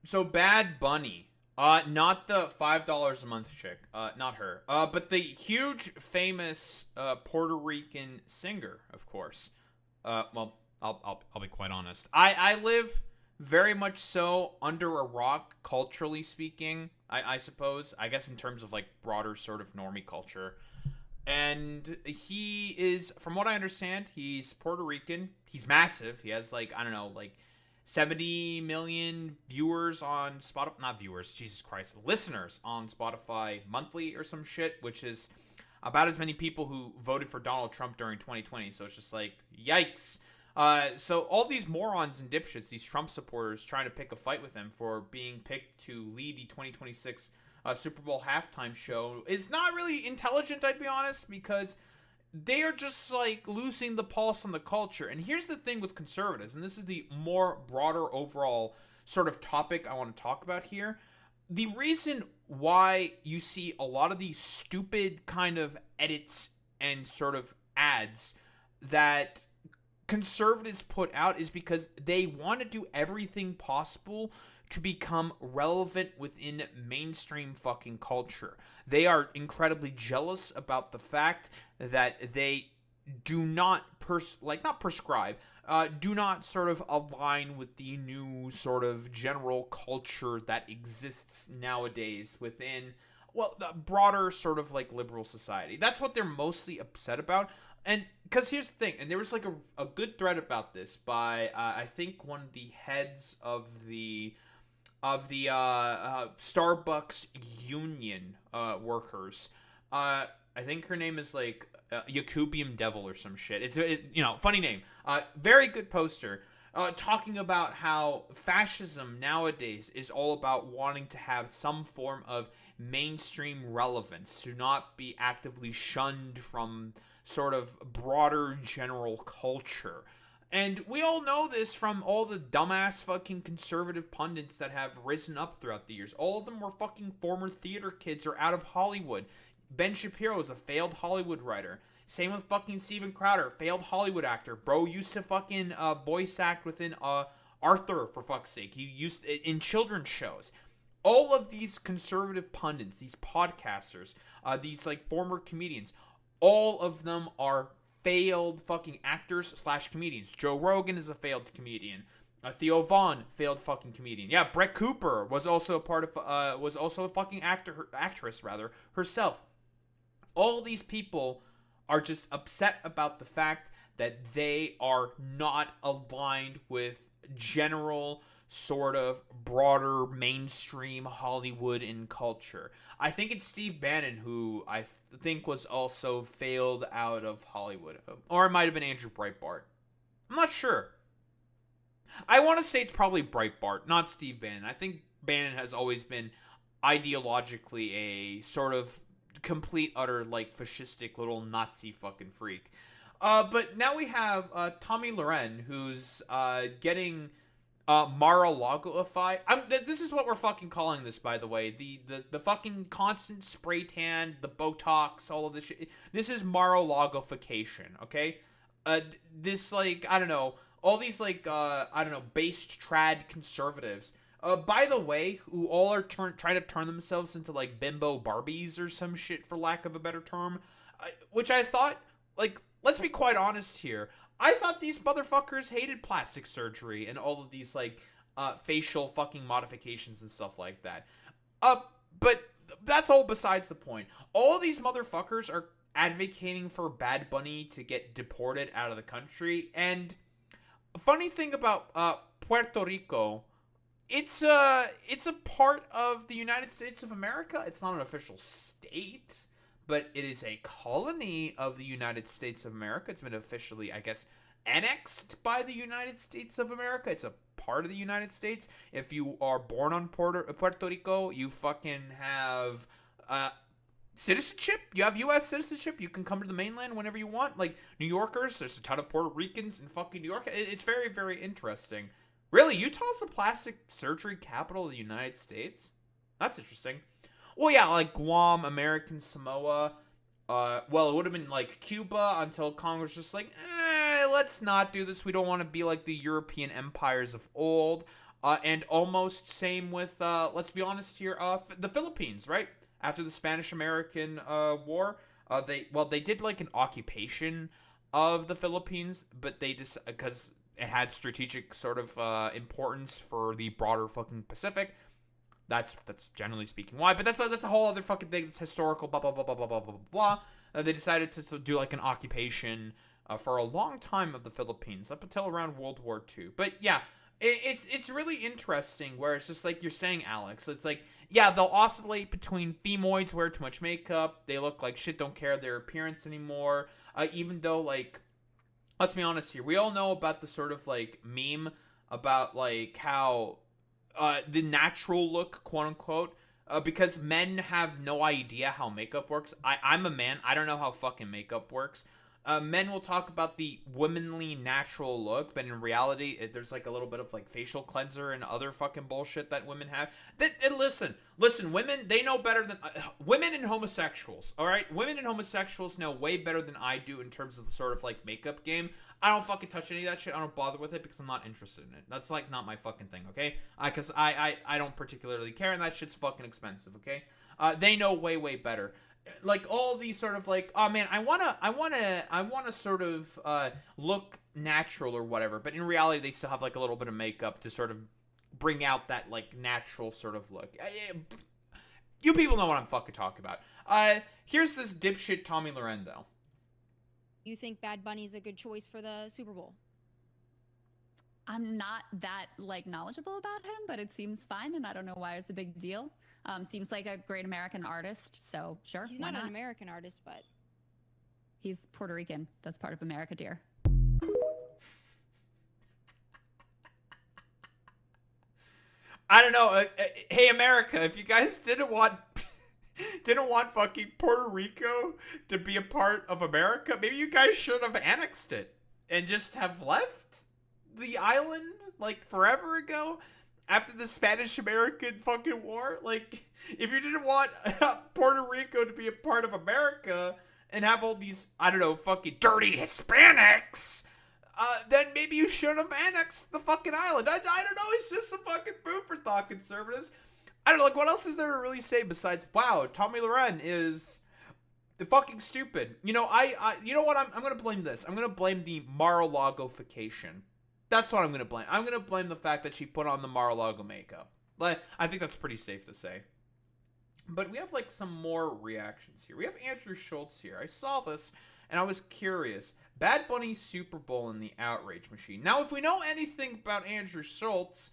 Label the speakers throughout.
Speaker 1: So Bad Bunny, not the $5 a month chick, not her, but the huge famous Puerto Rican singer, of course. Well, I'll be quite honest. I live very much so under a rock, culturally speaking. I suppose. I guess in terms of like broader sort of normie culture. And he is, from what I understand, he's Puerto Rican. He's massive. He has like, I don't know, like 70 million viewers on Spotify. Not viewers, Jesus Christ, listeners on Spotify monthly or some shit, which is about as many people who voted for Donald Trump during 2020. So it's just like, yikes. So all these morons and dipshits, these Trump supporters, trying to pick a fight with him for being picked to lead the 2026 Super Bowl halftime show is not really intelligent, I'd be honest, because they are just like losing the pulse on the culture. And here's the thing with conservatives, and this is the more broader overall sort of topic I want to talk about here. The reason why you see a lot of these stupid kind of edits and sort of ads that conservatives put out is because they want to do everything possible to become relevant within mainstream fucking culture. They are incredibly jealous about the fact that they do not not prescribe, do not sort of align with the new sort of general culture that exists nowadays within, well, the broader sort of like liberal society. That's what they're mostly upset about. And because here's the thing, and there was like a good thread about this by I think one of the heads of the Starbucks union workers. I think her name is like Yakubium Devil or some shit. Funny name. Very good poster. Talking about how fascism nowadays is all about wanting to have some form of mainstream relevance, to not be actively shunned from sort of broader general culture. And we all know this from all the dumbass fucking conservative pundits that have risen up throughout the years. All of them were fucking former theater kids or out of Hollywood. Ben Shapiro is a failed Hollywood writer. Same with fucking Steven Crowder, failed Hollywood actor. Bro used to fucking voice act within Arthur, for fuck's sake. He used in children's shows. All of these conservative pundits, these podcasters, these like former comedians, all of them are failed fucking actors slash comedians. Joe Rogan is a failed comedian. Theo Vaughn, failed fucking comedian. Yeah, Brett Cooper was also a part of was also a fucking actress rather herself. All these people are just upset about the fact that they are not aligned with general sort of broader mainstream Hollywood and culture. I think it's Steve Bannon who I think was also failed out of Hollywood. Or it might have been Andrew Breitbart. I'm not sure. I want to say it's probably Breitbart, not Steve Bannon. I think Bannon has always been ideologically a sort of complete, utter, like, fascistic little Nazi fucking freak. But now we have Tommy Loren, who's getting Mar-a-Lago-ified. This is what we're fucking calling this, by the way. The fucking constant spray tan, the Botox, all of this shit. This is Mar-a-Lago-fication, okay? This, like, I don't know, all these, like, I don't know, based trad conservatives. By the way, who all are trying to turn themselves into, like, bimbo Barbies or some shit, for lack of a better term. Which I thought, like, let's be quite honest here. I thought these motherfuckers hated plastic surgery and all of these, like, facial fucking modifications and stuff like that. But that's all besides the point. All these motherfuckers are advocating for Bad Bunny to get deported out of the country. And a funny thing about Puerto Rico, it's a part of the United States of America. It's not an official state, but it is a colony of the United States of America. It's been officially, I guess, annexed by the United States of America. It's a part of the United States. If you are born on Puerto Rico, you fucking have citizenship. You have U.S. citizenship. You can come to the mainland whenever you want. Like, New Yorkers, there's a ton of Puerto Ricans in fucking New York. It's very, very interesting. Really, Utah's the plastic surgery capital of the United States? That's interesting. Well, yeah, like Guam, American Samoa. Well, it would have been like Cuba until Congress just like, let's not do this. We don't want to be like the European empires of old. And almost same with, let's be honest here, the Philippines, right? After the Spanish-American War, they did like an occupation of the Philippines, but they just, because it had strategic sort of importance for the broader fucking Pacific. That's generally speaking why, but that's a whole other fucking thing. It's historical, blah blah blah blah blah blah blah blah. They decided to do like an occupation for a long time of the Philippines up until around World War II. But yeah, it's really interesting where it's just like you're saying, Alex. It's like, yeah, they'll oscillate between femoids wear too much makeup, they look like shit, don't care their appearance anymore. Even though, like, let's be honest here, we all know about the sort of like meme about like how the natural look, quote unquote, because men have no idea how makeup works. I'm a man. I don't know how fucking makeup works. Men will talk about the womanly natural look, but in reality, there's like a little bit of like facial cleanser and other fucking bullshit that women have. Listen, women, they know better than women and homosexuals. All right, women and homosexuals know way better than I do in terms of the sort of like makeup game. I don't fucking touch any of that shit. I don't bother with it because I'm not interested in it. That's like not my fucking thing, okay? Because I don't particularly care, and that shit's fucking expensive, okay? They know way better. Like all these sort of like, oh man, I wanna sort of look natural or whatever, but in reality they still have like a little bit of makeup to sort of bring out that like natural sort of look. You people know what I'm fucking talking about. Here's this dipshit Tommy Loren though.
Speaker 2: You think Bad Bunny's a good choice for the Super Bowl?
Speaker 3: I'm not that like knowledgeable about him, but it seems fine, and I don't know why it's a big deal. Seems like a great American artist, so sure.
Speaker 2: He's not an American artist, but
Speaker 3: he's Puerto Rican. That's part of America, dear.
Speaker 1: I don't know. Hey, America, if you guys didn't want fucking Puerto Rico to be a part of America, maybe you guys should have annexed it and just have left the island like forever ago after the Spanish-American fucking war. Like, if you didn't want Puerto Rico to be a part of America and have all these, I don't know, fucking dirty Hispanics, then maybe you should have annexed the fucking island. I don't know. It's just some fucking food for thought, conservatives. I don't know, like, what else is there to really say besides, wow, Tommy Loren is fucking stupid. You know, you know what, I'm gonna blame this. I'm gonna blame the Mar-a-Lago-fication. That's what I'm gonna blame. I'm gonna blame the fact that she put on the Mar-a-Lago makeup. Like, I think that's pretty safe to say. But we have, like, some more reactions here. We have Andrew Schultz here. I saw this, and I was curious. Bad Bunny's Super Bowl in the outrage machine. Now, if we know anything about Andrew Schultz,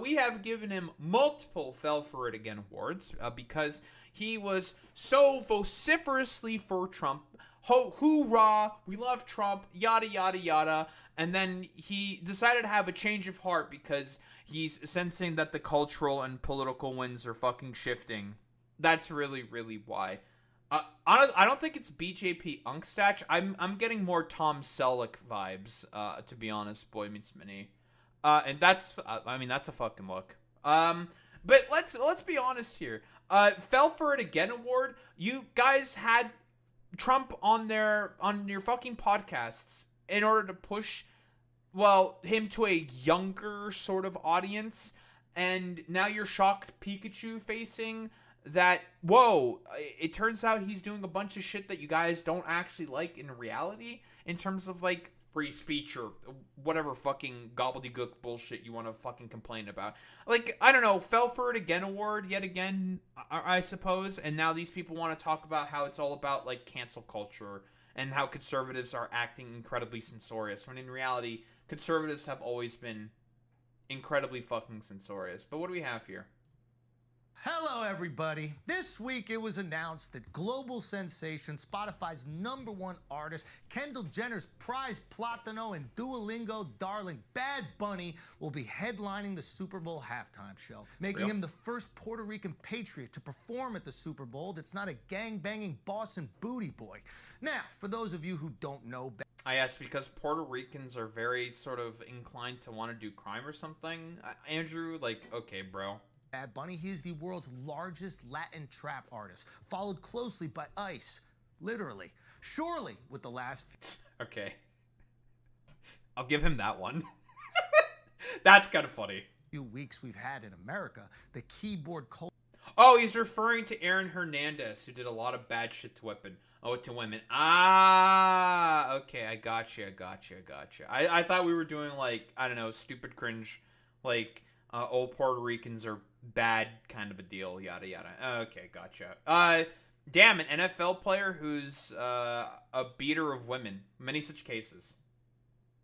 Speaker 1: we have given him multiple Fell For It Again awards because he was so vociferously for Trump. Hoorah, we love Trump, yada, yada, yada. And then he decided to have a change of heart because he's sensing that the cultural and political winds are fucking shifting. That's really why. I don't think it's BJP Unkstatch. I'm getting more Tom Selleck vibes, to be honest, Boy Meets Mini. And that's, I mean, that's a fucking look. But let's be honest here. Fell For It Again award, you guys had Trump on your fucking podcasts in order to push, well, him to a younger sort of audience, and now you're shocked Pikachu facing that, whoa, it turns out he's doing a bunch of shit that you guys don't actually like in reality, in terms of, like, free speech or whatever fucking gobbledygook bullshit you want to fucking complain about. Like, I don't know, Fell For It Again award yet again, I suppose, and now these people want to talk about how it's all about, like, cancel culture and how conservatives are acting incredibly censorious, when in reality, conservatives have always been incredibly fucking censorious. But what do we have here?
Speaker 4: Hello, everybody. This week it was announced that global sensation, Spotify's #1 artist, Kendall Jenner's prize Platino and Duolingo darling Bad Bunny will be headlining the Super Bowl halftime show, making him the first Puerto Rican patriot to perform at the Super Bowl that's not a gang-banging Boston booty boy. Now, for those of you who don't know...
Speaker 1: I asked because Puerto Ricans are very sort of inclined to want to do crime or something. Andrew, like, okay, bro.
Speaker 4: Bad Bunny, he is the world's largest Latin trap artist, followed closely by Ice, literally. Surely, with the last...
Speaker 1: Okay. I'll give him that one. That's kind of funny.
Speaker 4: few weeks we've had in America, the keyboard culture.
Speaker 1: Oh, he's referring to Aaron Hernandez, who did a lot of bad shit to women. Ah, okay, I gotcha. I thought we were doing, like, I don't know, stupid cringe, like, old Puerto Ricans are bad kind of a deal, yada yada. Okay, gotcha. Damn, an NFL player who's a beater of women. Many such cases.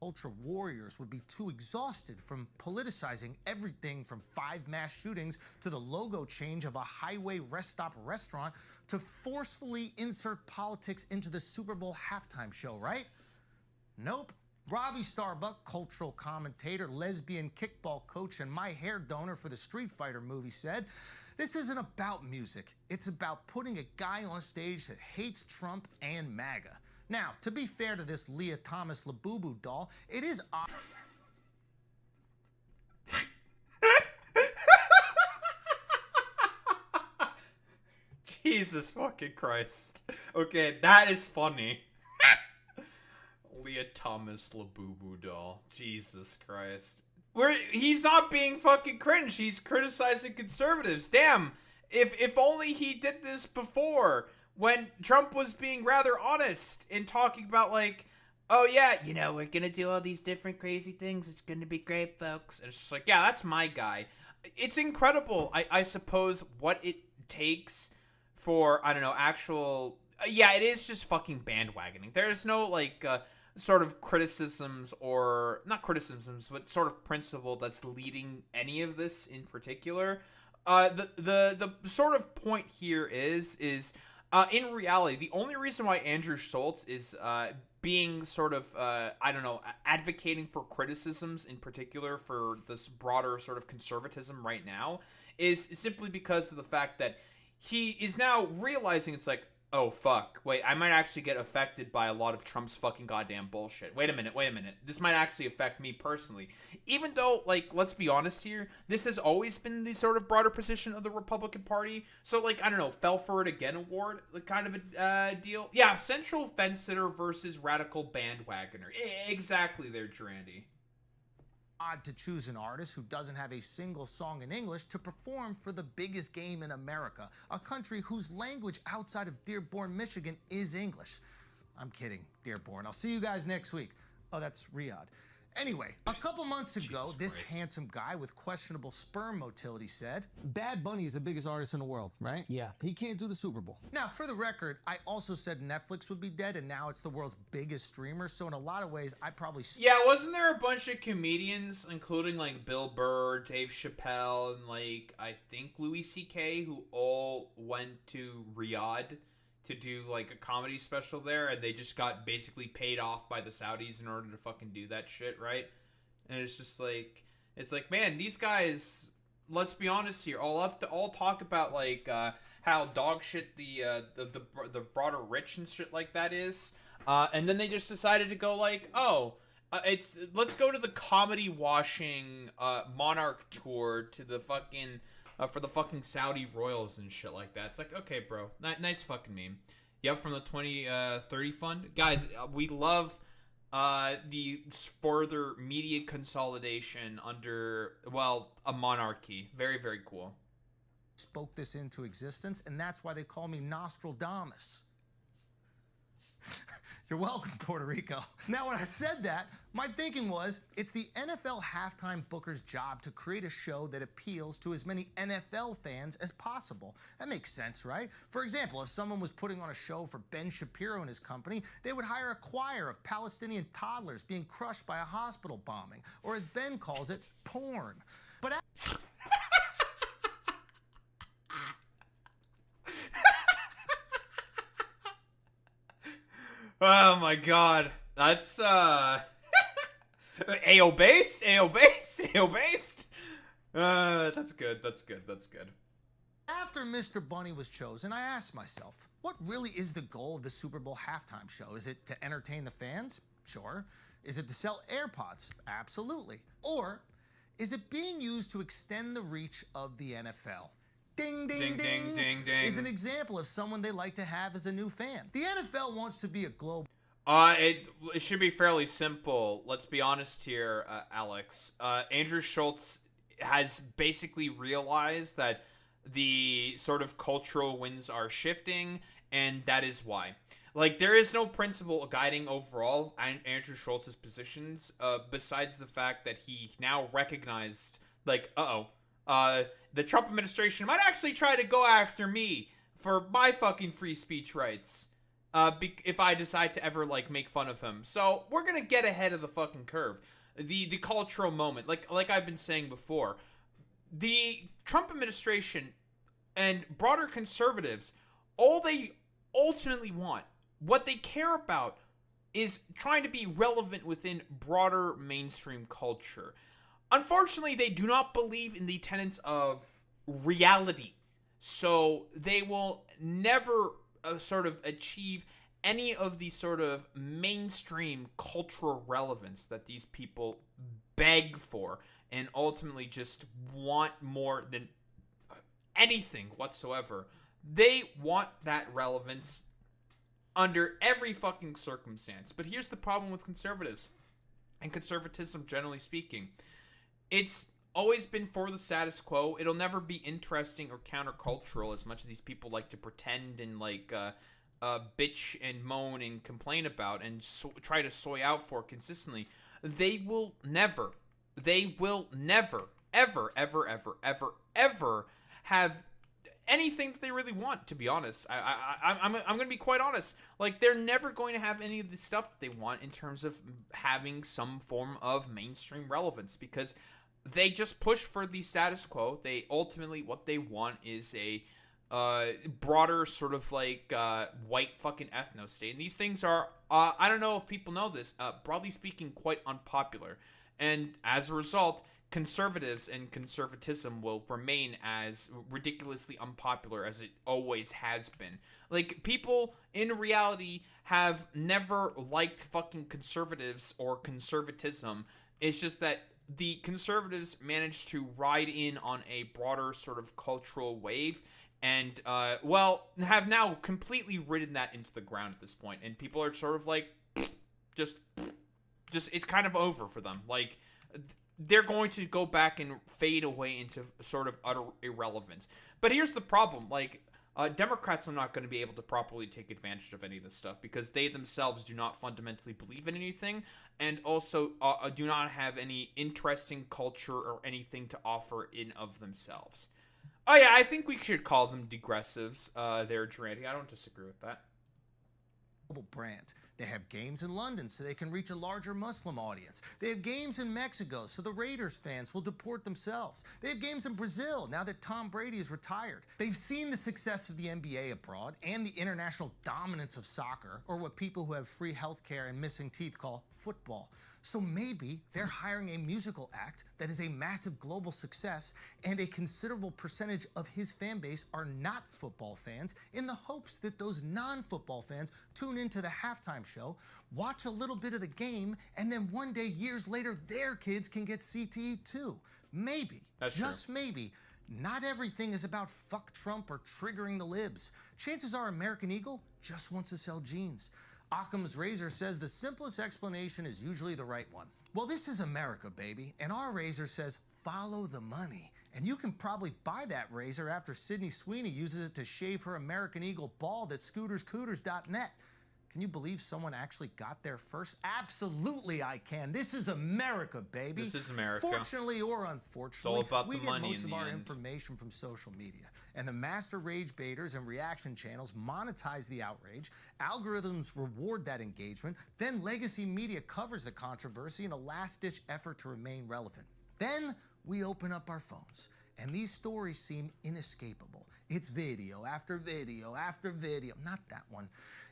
Speaker 4: Ultra warriors would be too exhausted from politicizing everything from 5 mass shootings to the logo change of a highway rest stop restaurant to forcefully insert politics into the Super Bowl halftime show, right? Nope. Robbie Starbuck, cultural commentator, lesbian kickball coach, and my hair donor for the Street Fighter movie said, "This isn't about music. It's about putting a guy on stage that hates Trump and MAGA." Now, to be fair to this Leah Thomas Labubu doll, it is odd.
Speaker 1: Jesus fucking Christ. Okay, that is funny. Leah Thomas Labubu doll. Jesus Christ. He's not being fucking cringe. He's criticizing conservatives. Damn. If only he did this before, when Trump was being rather honest in talking about, like, oh yeah, you know, we're gonna do all these different crazy things. It's gonna be great, folks. And it's just like, yeah, that's my guy. It's incredible, I suppose, what it takes for, I don't know, actual... yeah, it is just fucking bandwagoning. There's no, like, sort of criticisms or... not criticisms, but sort of principle that's leading any of this in particular. The sort of point here is in reality, the only reason why Andrew Schultz is being sort of, I don't know, advocating for criticisms in particular for this broader sort of conservatism right now is simply because of the fact that he is now realizing it's like, oh, fuck, wait, I might actually get affected by a lot of Trump's fucking goddamn bullshit. Wait a minute. This might actually affect me personally. Even though, like, let's be honest here, this has always been the sort of broader position of the Republican Party. So, like, I don't know, fell for it again award, like, kind of a deal. Yeah, central fence sitter versus radical bandwagoner. Exactly there, Durandy.
Speaker 4: Odd to choose an artist who doesn't have a single song in English to perform for the biggest game in America, a country whose language outside of Dearborn, Michigan is English. I'm kidding, Dearborn. I'll see you guys next week. Oh, that's Riyadh. Anyway, a couple months ago, this handsome guy with questionable sperm motility said,
Speaker 5: Bad Bunny is the biggest artist in the world, right?
Speaker 6: Yeah.
Speaker 5: He can't do the Super Bowl.
Speaker 4: Now, for the record, I also said Netflix would be dead, and now it's the world's biggest streamer, so in a lot of ways, I probably...
Speaker 1: Yeah, wasn't there a bunch of comedians, including, like, Bill Burr, Dave Chappelle, and, like, I think Louis C.K., who all went to Riyadh to do, like, a comedy special there, and they just got basically paid off by the Saudis in order to fucking do that shit, right? And it's just like, it's like, man, these guys, let's be honest here, all talk about, like, how dog shit the broader rich and shit like that is, and then they just decided to go like, let's go to the comedy washing Monarch tour to the fucking for the fucking Saudi royals and shit like that. It's like, okay, bro, nice fucking meme. Yep, from the 2030 fund, guys. We love the further media consolidation under, well, a monarchy. Very, very cool.
Speaker 4: Spoke this into existence, and that's why they call me Nostradamus. You're welcome, Puerto Rico. Now, when I said that, my thinking was, it's the NFL halftime booker's job to create a show that appeals to as many NFL fans as possible. That makes sense, right? For example, if someone was putting on a show for Ben Shapiro and his company, they would hire a choir of Palestinian toddlers being crushed by a hospital bombing, or as Ben calls it, porn. But
Speaker 1: oh my god. That's AO based. That's good.
Speaker 4: after Mr. Bunny was chosen, I asked myself, what really is the goal of the Super Bowl halftime show? Is it to entertain the fans? Sure. Is it to sell AirPods? Absolutely. Or is it being used to extend the reach of the NFL? Ding, ding, ding,
Speaker 1: ding, ding.
Speaker 4: Is an example of someone they like to have as a new fan. The NFL wants to be a global...
Speaker 1: It should be fairly simple. Let's be honest here, Alex. Andrew Schultz has basically realized that the sort of cultural winds are shifting, and that is why. Like, there is no principle guiding overall Andrew Schultz's positions, besides the fact that he now recognized, like, the Trump administration might actually try to go after me for my fucking free speech rights, if I decide to ever, like, make fun of him. So, we're gonna get ahead of the fucking curve. The cultural moment, like I've been saying before, the Trump administration and broader conservatives, all they ultimately want, what they care about, is trying to be relevant within broader mainstream culture. Unfortunately, they do not believe in the tenets of reality, so they will never sort of achieve any of the sort of mainstream cultural relevance that these people beg for and ultimately just want more than anything whatsoever. They want that relevance under every fucking circumstance. But here's the problem with conservatives and conservatism, generally speaking. It's always been for the status quo. It'll never be interesting or countercultural, as much as these people like to pretend and bitch and moan and complain about and try to soy out for consistently. They will never, ever, ever, ever, ever, ever have anything that they really want, to be honest. I'm going to be quite honest. Like, they're never going to have any of the stuff that they want in terms of having some form of mainstream relevance, because they just push for the status quo. They ultimately, what they want is a broader sort of white fucking ethno state. And these things are, I don't know if people know this, broadly speaking, quite unpopular. And as a result, conservatives and conservatism will remain as ridiculously unpopular as it always has been. Like, people in reality have never liked fucking conservatives or conservatism. It's just that the conservatives managed to ride in on a broader sort of cultural wave and, have now completely ridden that into the ground at this point. And people are sort of like, just it's kind of over for them. Like, they're going to go back and fade away into sort of utter irrelevance. But here's the problem. Like, Democrats are not going to be able to properly take advantage of any of this stuff because they themselves do not fundamentally believe in anything, and also do not have any interesting culture or anything to offer in of themselves. Oh yeah, I think we should call them degressives. They're Durante. I don't disagree with that.
Speaker 4: Brand. They have games in London so they can reach a larger Muslim audience. They have games in Mexico so the Raiders fans will deport themselves. They have games in Brazil now that Tom Brady is retired. They've seen the success of the NBA abroad and the international dominance of soccer, or what people who have free healthcare and missing teeth call football. So maybe they're hiring a musical act that is a massive global success, and a considerable percentage of his fan base are not football fans, in the hopes that those non-football fans tune into the halftime show, watch a little bit of the game, and then one day, years later, their kids can get CTE too. Maybe, just maybe, not everything is about fuck Trump or triggering the libs. Chances are American Eagle just wants to sell jeans. Occam's razor says the simplest explanation is usually the right one. Well, this is America, baby, and our razor says follow the money. And you can probably buy that razor after Sydney Sweeney uses it to shave her American Eagle bald at scooterscooters.net. Can you believe someone actually got there first? Absolutely I can. This is America, baby.
Speaker 1: This is America.
Speaker 4: Fortunately or unfortunately,
Speaker 1: it's all about
Speaker 4: we
Speaker 1: the
Speaker 4: get
Speaker 1: money
Speaker 4: most
Speaker 1: in
Speaker 4: of
Speaker 1: the
Speaker 4: our
Speaker 1: end.
Speaker 4: information from social media. And the master rage baiters and reaction channels monetize the outrage. Algorithms reward that engagement. Then legacy media covers the controversy in a last-ditch effort to remain relevant. Then we open up our phones, and these stories seem inescapable. It's video after video after video. Not that one.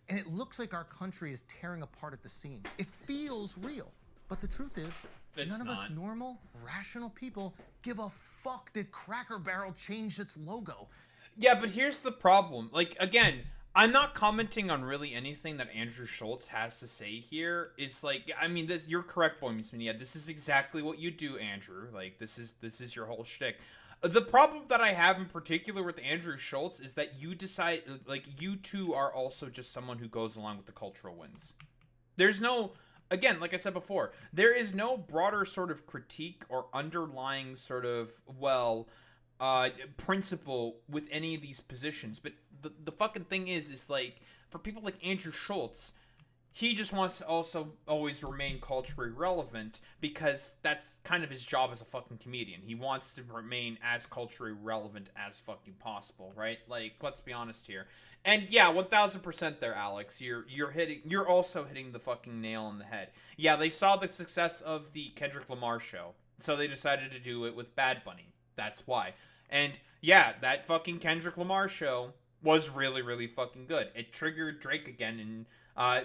Speaker 4: And it looks like our country is tearing apart at the seams. It feels real. But the truth is, none of us normal, rational people give a fuck that Cracker Barrel changed its logo.
Speaker 1: Yeah, but here's the problem. Like, again, I'm not commenting on really anything that Andrew Schultz has to say here. It's like, I mean, this, you're correct, Boy Meets Me. Yeah, this is exactly what you do, Andrew. Like, this is your whole shtick. The problem that I have in particular with Andrew Schultz is that you decide, like, you two are also just someone who goes along with the cultural winds. There's no again, like I said before, there is no broader sort of critique or underlying sort of, principle with any of these positions. But the fucking thing is like, for people like Andrew Schultz, he just wants to also always remain culturally relevant because that's kind of his job as a fucking comedian. He wants to remain as culturally relevant as fucking possible, right? Like, let's be honest here. And yeah, 1000% there, Alex. You're also hitting the fucking nail on the head. Yeah, they saw the success of the Kendrick Lamar show, so they decided to do it with Bad Bunny. That's why. And yeah, that fucking Kendrick Lamar show was really, really fucking good. It triggered Drake again and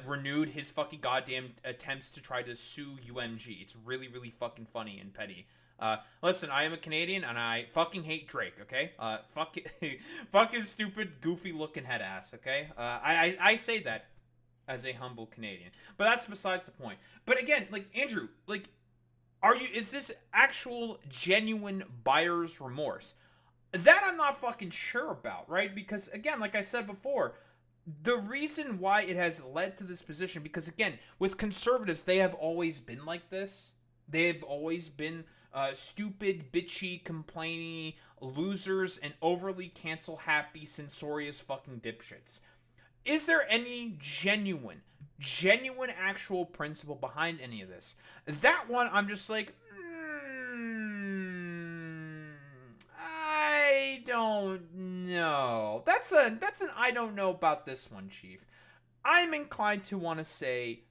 Speaker 1: renewed his fucking goddamn attempts to try to sue UMG. It's really, really fucking funny and petty. Listen, I am a Canadian and I fucking hate Drake, okay? Fuck it, fuck his stupid, goofy looking head ass, okay? I say that as a humble Canadian. But that's besides the point. But again, like, Andrew, like, is this actual genuine buyer's remorse? That I'm not fucking sure about, right? Because again, like I said before, the reason why it has led to this position, because again, with conservatives, they have always been like this. They've always been stupid, bitchy, complaining losers and overly cancel-happy, censorious fucking dipshits. Is there any genuine actual principle behind any of this? That one, I'm just like, I don't know. That's an I don't know about this one, Chief. I'm inclined to want to say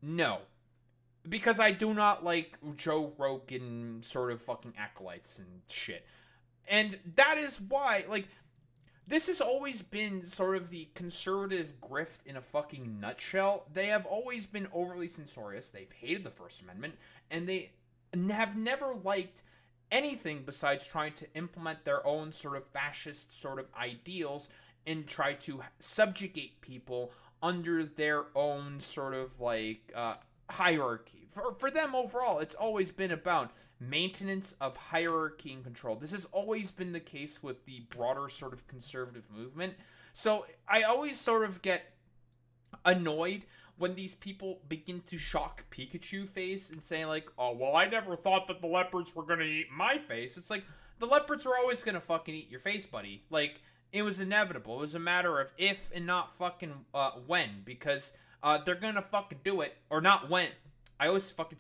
Speaker 1: no. Because I do not like Joe Rogan sort of fucking acolytes and shit. And that is why, like, this has always been sort of the conservative grift in a fucking nutshell. They have always been overly censorious. They've hated the First Amendment. And they have never liked anything besides trying to implement their own sort of fascist sort of ideals and try to subjugate people under their own sort of like hierarchy. For them overall, it's always been about maintenance of hierarchy and control. This has always been the case with the broader sort of conservative movement. So I always sort of get annoyed when these people begin to shock Pikachu face and say like, oh, well, I never thought that the leopards were going to eat my face. It's like, the leopards were always going to fucking eat your face, buddy. Like, it was inevitable. It was a matter of if and not fucking when, because they're going to fucking do it, or not when. I always fucking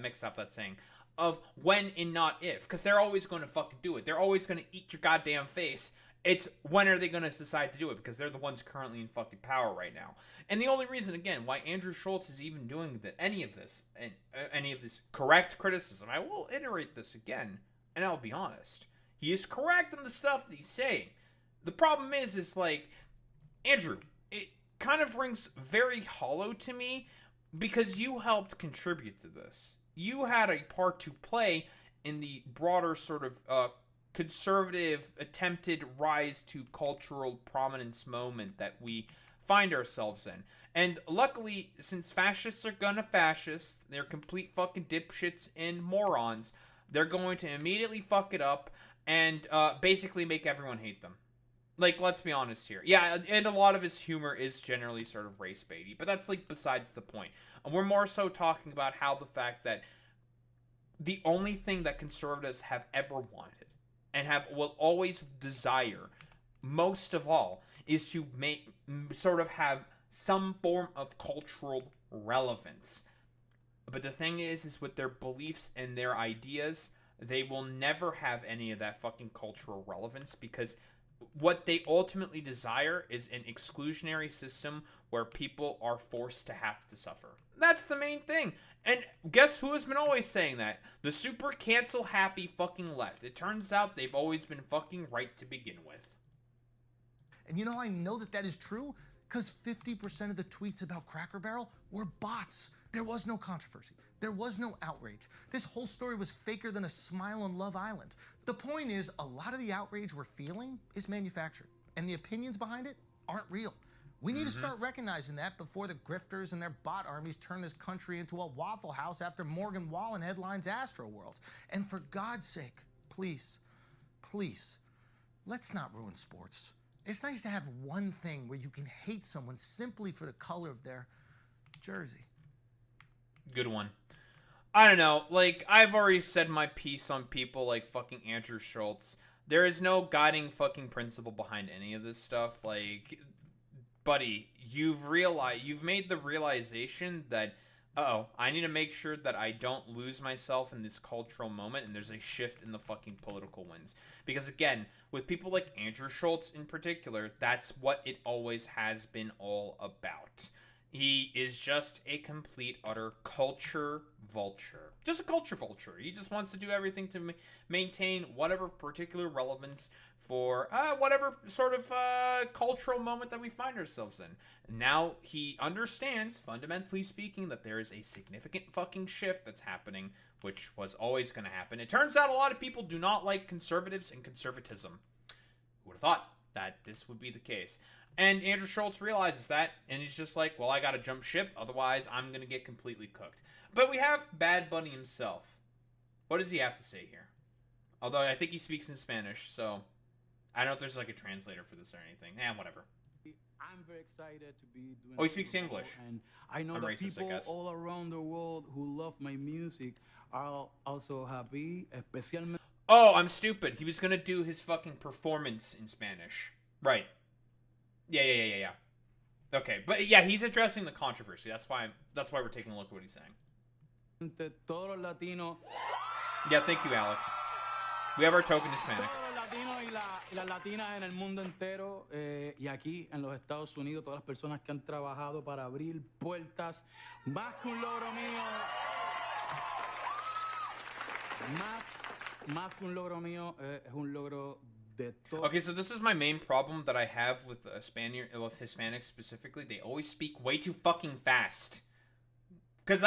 Speaker 1: mix up that saying of when and not if, because they're always going to fucking do it. They're always going to eat your goddamn face. It's when are they going to decide to do it, because they're the ones currently in fucking power right now. And the only reason, again, why Andrew Schultz is even doing any of this correct criticism, I will iterate this again, and I'll be honest. He is correct in the stuff that he's saying. The problem is like, Andrew, it kind of rings very hollow to me because you helped contribute to this. You had a part to play in the broader sort of conservative attempted rise to cultural prominence moment that we find ourselves in. And luckily, since fascists are gonna fascist, they're complete fucking dipshits and morons, they're going to immediately fuck it up and basically make everyone hate them. Like, let's be honest here. Yeah, and a lot of his humor is generally sort of race baity, but that's like besides the point. And we're more so talking about how the fact that the only thing that conservatives have ever wanted and will always desire most of all is to have some form of cultural relevance. But the thing is with their beliefs and their ideas, they will never have any of that fucking cultural relevance, because what they ultimately desire is an exclusionary system where people are forced to have to suffer. That's the main thing. And guess who has been always saying that? The super cancel happy fucking left. It turns out they've always been fucking right to begin with.
Speaker 4: And you know, I know that is true because 50% of the tweets about Cracker Barrel were bots. There was no controversy. There was no outrage. This whole story was faker than a smile on Love Island. The point is, a lot of the outrage we're feeling is manufactured, and the opinions behind it aren't real. We need to start recognizing that before the grifters and their bot armies turn this country into a Waffle House after Morgan Wallen headlines Astroworld. And for God's sake, please, please, let's not ruin sports. It's nice to have one thing where you can hate someone simply for the color of their jersey.
Speaker 1: Good one. I don't know. Like, I've already said my piece on people like fucking Andrew Schultz. There is no guiding fucking principle behind any of this stuff. Like, buddy, you've made the realization that, I need to make sure that I don't lose myself in this cultural moment, and there's a shift in the fucking political winds. Because again, with people like Andrew Schultz in particular, that's what it always has been all about. He is just a complete, utter culture vulture. Just a culture vulture. He just wants to do everything to maintain whatever particular relevance for whatever sort of cultural moment that we find ourselves in. Now he understands, fundamentally speaking, that there is a significant fucking shift that's happening, which was always going to happen. It turns out a lot of people do not like conservatives and conservatism. Who would have thought that this would be the case? And Andrew Schultz realizes that, and he's just like, well, I gotta jump ship, otherwise I'm gonna get completely cooked. But we have Bad Bunny himself. What does he have to say here? Although I think he speaks in Spanish, so I don't know if there's like a translator for this or anything. Whatever.
Speaker 6: I'm very excited to be doing.
Speaker 1: Oh, he speaks English.
Speaker 6: And I know
Speaker 1: I'm
Speaker 6: that
Speaker 1: racist, I
Speaker 6: people
Speaker 1: guess.
Speaker 6: all around the world who love my music are also happy, especially.
Speaker 1: Oh, I'm stupid. He was gonna do his fucking performance in Spanish. Right. Yeah. Okay, but yeah, he's addressing the controversy. That's why we're taking a look at what he's saying.
Speaker 6: Todos los latinos.
Speaker 1: Yeah, thank you, Alex. We have our token Hispanic.
Speaker 6: Todos los latinos y las latinas en el mundo entero y aquí en los Estados Unidos, todas las personas que han trabajado para abrir puertas, más que un logro mío, más que un logro mío, es un logro.
Speaker 1: Okay, so this is my main problem that I have with Hispanics specifically. They always speak way too fucking fast. Because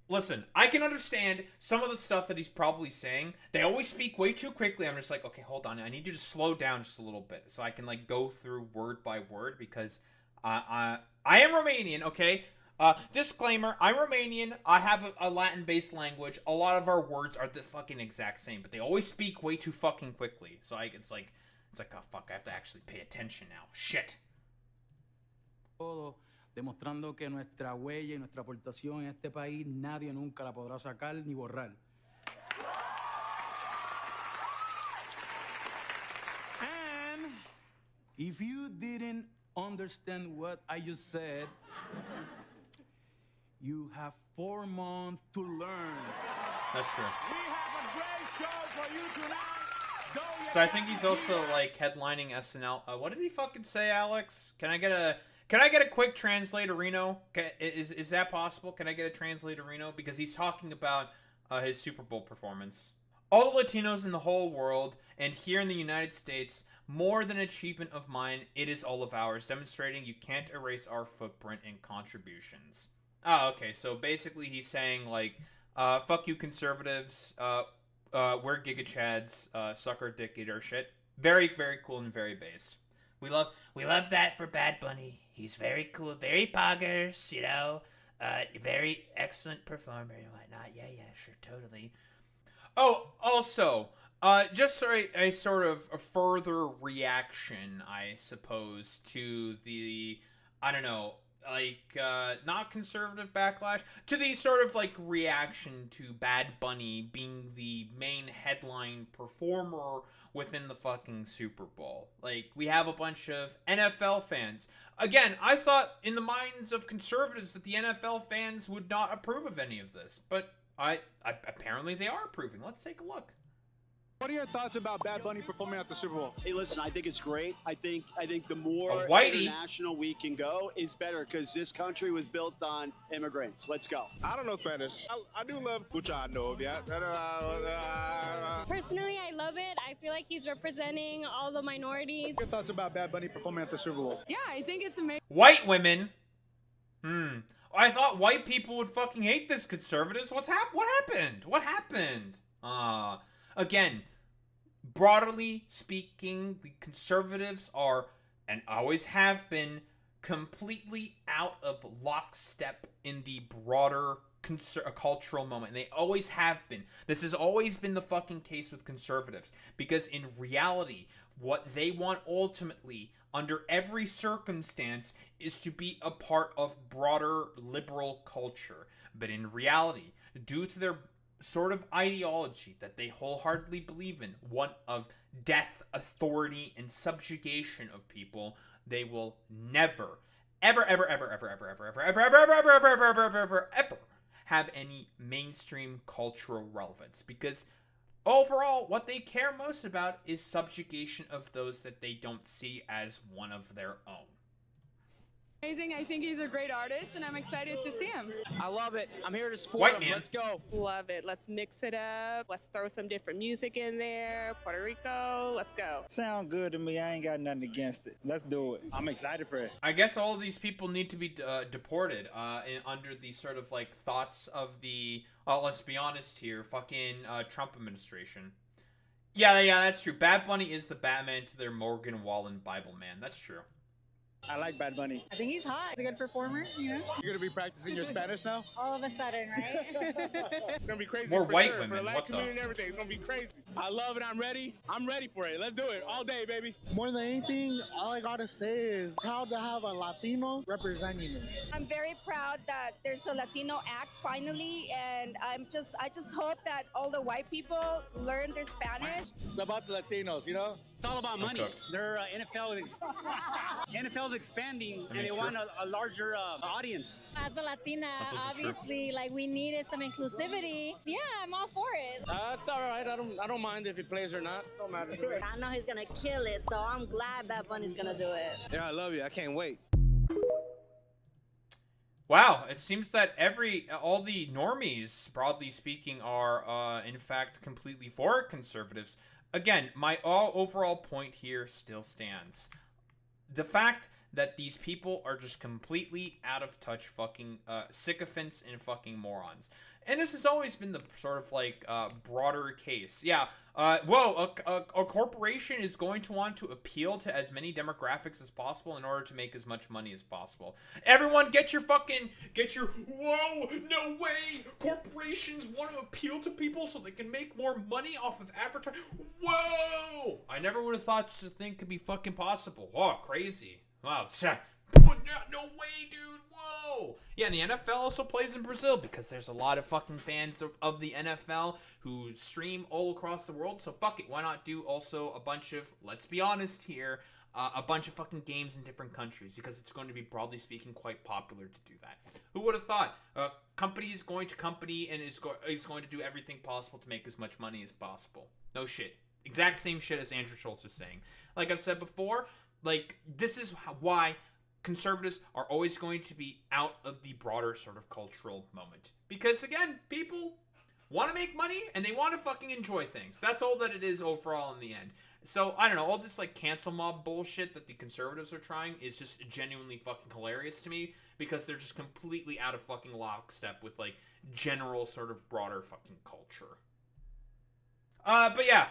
Speaker 1: listen, I can understand some of the stuff that he's probably saying. They always speak way too quickly. I'm just like, okay, hold on. I need you to slow down just a little bit so I can like go through word by word because I am Romanian, okay? Disclaimer, I'm Romanian, I have a Latin-based language, a lot of our words are the fucking exact same, but they always speak way too fucking quickly, so it's like, oh fuck, I have to actually pay attention now, shit.
Speaker 6: Todo, demostrando que nuestra huella y nuestra aportación en este país nadie nunca la podrá sacar ni borrar. And if you didn't understand what I just said, you have 4 months to learn.
Speaker 1: That's true.
Speaker 6: We have a great show for you tonight.
Speaker 1: So I think he's also like headlining SNL. What did he fucking say, Alex? Can I get a quick translator, Reno? Is that possible? Can I get a translator, Reno? Because he's talking about his Super Bowl performance. All the Latinos in the whole world and here in the United States, more than an achievement of mine, it is all of ours, demonstrating you can't erase our footprint and contributions. Oh, okay, so basically he's saying, like, fuck you conservatives, we're Giga Chads, suck our dick, eat our shit. Very, very cool and very based. We love that for Bad Bunny. He's very cool, very poggers, you know, very excellent performer and whatnot. Yeah, sure, totally. Oh, also, just a sort of a further reaction, I suppose, to the, I don't know, like, not conservative backlash, to the sort of, like, reaction to Bad Bunny being the main headline performer within the fucking Super Bowl. Like, we have a bunch of NFL fans. Again, I thought in the minds of conservatives that the NFL fans would not approve of any of this, but apparently they are approving. Let's take a look.
Speaker 7: What are your thoughts about Bad Bunny performing at the Super Bowl?
Speaker 8: Hey, listen, I think it's great. I think the more international we can go is better because this country was built on immigrants. Let's go.
Speaker 7: I don't know Spanish. I do love mucha novia.
Speaker 9: Personally, I love it. I feel like he's representing all the minorities.
Speaker 7: What are your thoughts about Bad Bunny performing at the Super Bowl?
Speaker 9: Yeah, I think it's amazing.
Speaker 1: White women. I thought white people would fucking hate this conservatives. What happened? What happened? Again, broadly speaking, the conservatives are, and always have been, completely out of lockstep in the broader a cultural moment. And they always have been. This has always been the fucking case with conservatives. Because in reality, what they want ultimately, under every circumstance, is to be a part of broader liberal culture. But in reality, due to their sort of ideology that they wholeheartedly believe in, one of death, authority, and subjugation of people, they will never, ever have any mainstream cultural relevance. Because overall, what they care most about is subjugation of those that they don't see as one of their own.
Speaker 10: Amazing. I think he's a great artist, and I'm excited to see him.
Speaker 11: I love it. I'm here to support
Speaker 1: White
Speaker 11: him.
Speaker 1: man.
Speaker 11: Let's go.
Speaker 12: Love it. Let's mix it up. Let's throw some different music in there. Puerto Rico. Let's go.
Speaker 13: Sound good to me. I ain't got nothing against it. Let's do it. I'm excited for it.
Speaker 1: I guess all of these people need to be deported under the sort of like thoughts of the, let's be honest here, fucking Trump administration. Yeah, that's true. Bad Bunny is the Batman to their Morgan Wallen Bible man. That's true.
Speaker 13: I like Bad Bunny.
Speaker 10: I think he's hot. He's a good performer, you know?
Speaker 7: You're gonna be practicing your Spanish now?
Speaker 10: All of a sudden, right?
Speaker 7: It's gonna be crazy.
Speaker 1: More
Speaker 7: for
Speaker 1: white
Speaker 7: sure.
Speaker 1: women,
Speaker 7: For the
Speaker 1: what
Speaker 7: Latin
Speaker 1: the?
Speaker 7: community and everything. It's gonna be crazy.
Speaker 6: I love it. I'm ready. I'm ready for it. Let's do it all day, baby.
Speaker 14: More than anything, all I gotta say is proud to have a Latino representing us.
Speaker 15: I'm very proud that there's a Latino act finally, and I just hope that all the white people learn their Spanish.
Speaker 13: It's about the Latinos, you know?
Speaker 11: It's all about money.
Speaker 1: Okay.
Speaker 11: They're NFL's expanding, and they want a larger audience.
Speaker 9: As a Latina,
Speaker 1: That's also true.
Speaker 9: obviously, like we needed some inclusivity. Yeah, I'm all for it.
Speaker 6: It's all right. I don't mind if he plays or not. Don't matter to me.
Speaker 15: I know he's gonna kill it, so I'm glad Bad Bunny's gonna do it.
Speaker 13: Yeah, I love you. I can't wait.
Speaker 1: Wow, it seems that all the normies, broadly speaking, are in fact completely for conservatives. Again, my overall point here still stands. The fact that these people are just completely out of touch fucking sycophants and fucking morons. And this has always been the sort of like broader case. Yeah, a corporation is going to want to appeal to as many demographics as possible in order to make as much money as possible. Everyone get your, whoa, no way! Corporations want to appeal to people so they can make more money off of advertising. Whoa! I never would have thought such a thing could be fucking possible. Oh, crazy. Wow, no way, dude. Whoa. Yeah, and the NFL also plays in Brazil because there's a lot of fucking fans of the NFL who stream all across the world. So fuck it. Why not do also a bunch of, let's be honest here, a bunch of fucking games in different countries, because it's going to be, broadly speaking, quite popular to do that. Who would have thought? Company is going to company and is going to do everything possible to make as much money as possible. No shit. Exact same shit as Andrew Schultz is saying. Like I've said before, like, this is why conservatives are always going to be out of the broader sort of cultural moment. Because, again, people want to make money and they want to fucking enjoy things. That's all that it is overall in the end. So, I don't know, all this, like, cancel mob bullshit that the conservatives are trying is just genuinely fucking hilarious to me, because they're just completely out of fucking lockstep with, like, general sort of broader fucking culture. But yeah,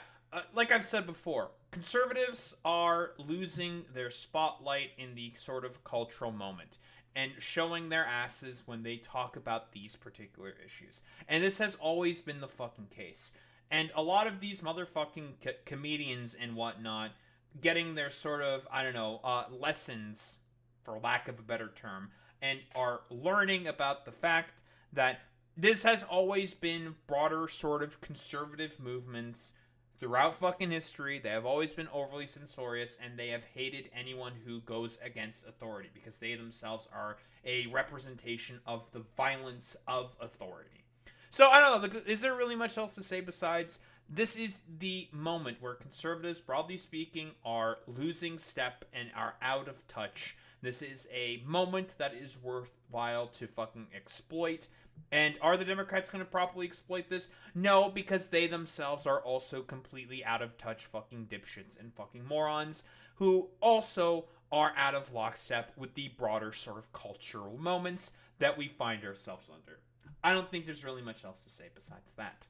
Speaker 1: like I've said before, conservatives are losing their spotlight in the sort of cultural moment and showing their asses when they talk about these particular issues. And this has always been the fucking case. And a lot of these motherfucking comedians and whatnot getting their sort of, I don't know, lessons, for lack of a better term, and are learning about the fact that this has always been broader sort of conservative movements throughout fucking history. They have always been overly censorious, and they have hated anyone who goes against authority, because they themselves are a representation of the violence of authority. So, I don't know, is there really much else to say besides this is the moment where conservatives, broadly speaking, are losing step and are out of touch. This is a moment that is worthwhile to fucking exploit. And are the Democrats going to properly exploit this? No, because they themselves are also completely out of touch fucking dipshits and fucking morons who also are out of lockstep with the broader sort of cultural moments that we find ourselves under. I don't think there's really much else to say besides that.